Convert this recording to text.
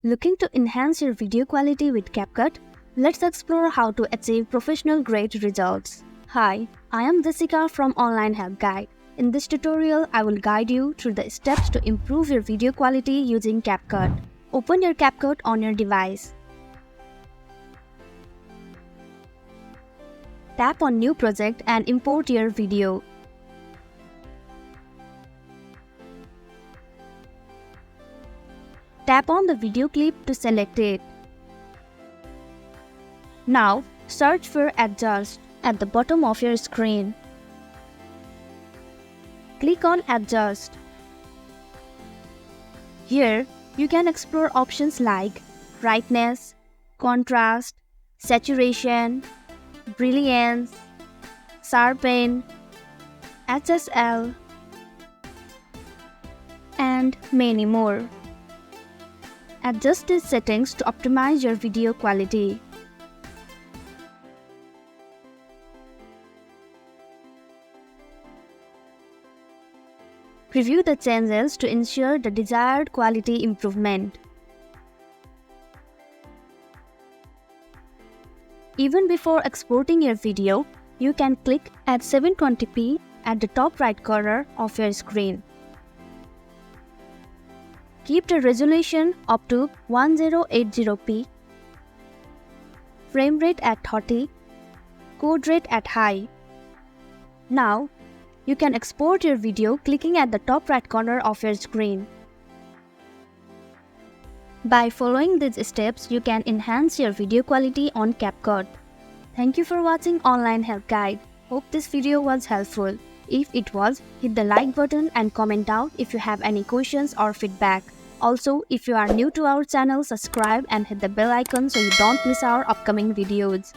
Looking to enhance your video quality with CapCut? Let's explore how to achieve professional grade results. Hi, I am Jessica from Online Help Guide. In this tutorial, I will guide you through the steps to improve your video quality using CapCut. Open your CapCut on your device. Tap on New Project and import your video. Tap on the video clip to select it. Now, search for Adjust at the bottom of your screen. Click on Adjust. Here, you can explore options like brightness, contrast, saturation, brilliance, sharpen, HSL, and many more. Adjust these settings to optimize your video quality. Preview the changes to ensure the desired quality improvement. Even before exporting your video, you can click at 720p at the top right corner of your screen. Keep the resolution up to 1080p, frame rate at 30, code rate at high. Now, you can export your video clicking at the top right corner of your screen. By following these steps, you can enhance your video quality on CapCut. Thank you for watching Online Help Guide. Hope this video was helpful. If it was, hit the like button and comment down if you have any questions or feedback. Also, if you are new to our channel, subscribe and hit the bell icon so you don't miss our upcoming videos.